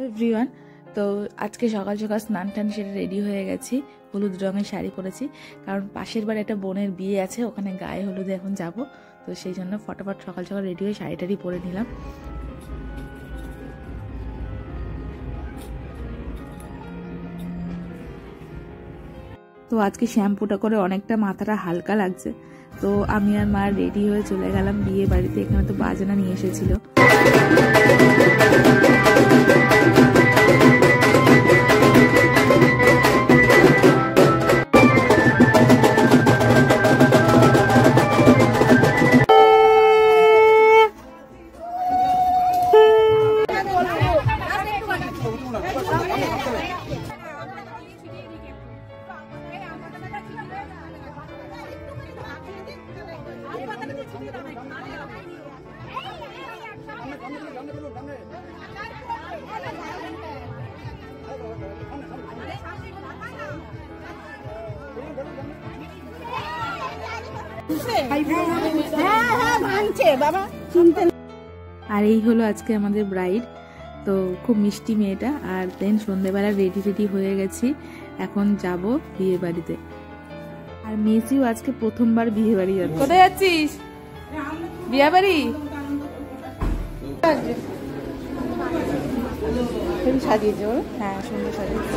Everyone, তো আজকে সকাল সকাল স্নান টান সেরে রেডি হয়ে গেছি। হলুদ রঙের শাড়ি পরেছি, কারণ পাশের বাড়ি একটা বোনের বিয়ে আছে, ওখানে গায়ে হলুদে এখন যাব। তো সেই জন্য ফটাফট সকাল সকাল রেডি হয়ে শাড়িটারি পরে নিলাম। তো আজকে শ্যাম্পুটা করে অনেকটা মাথাটা হালকা লাগছে। তো আমি আর মা রেডি হয়ে চলে গেলাম বিয়ে বাড়িতে। এখানে তো বাজনা নিয়ে এসেছিল। আর এই হলো আজকে আমাদের ব্রাইড। তো খুব মিষ্টি মেয়েটা। আর দেন সন্ধ্যেবেলা রেডি হয়ে গেছি, এখন যাব বিয়ে বাড়িতে। আর মেসিও আজকে প্রথমবার বিয়ে বাড়ি যাচ্ছে। কোথায় যাচ্ছিস? বিয়ে বাড়ি সাজিয়েছে ওর। হ্যাঁ, সুন্দর সাজিয়েছে।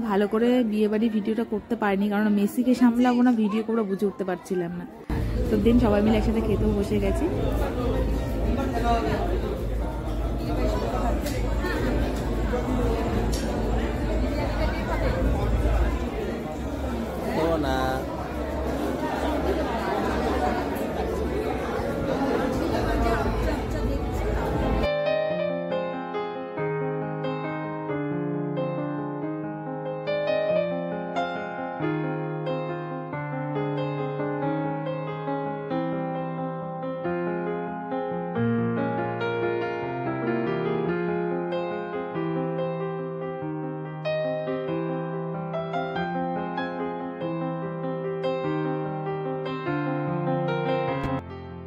ভালো করে বিয়ে বাড়ি ভিডিওটা করতে পারিনি, কারণ মেসিকে সামলাবো না, ভিডিও করে বুঝে উঠতে পারছিলাম না। তো দিন সবাই মিলে একসাথে খেতেও বসে গেছি।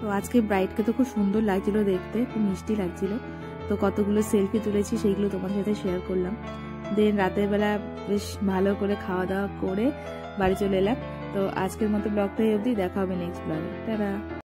তো আজকে ব্রাইডকে তো খুব সুন্দর লাগছিল দেখতে, খুব মিষ্টি লাগছিল। তো কতগুলো সেলফি তুলেছি, সেইগুলো তোমার সাথে শেয়ার করলাম। দেন রাতের বেলা বেশ ভালো করে খাওয়া দাওয়া করে বাড়ি চলে এলাম। তো আজকের মতো ব্লগটাই অবধি, দেখা হবে নেক্সট ব্লগে। টাটা।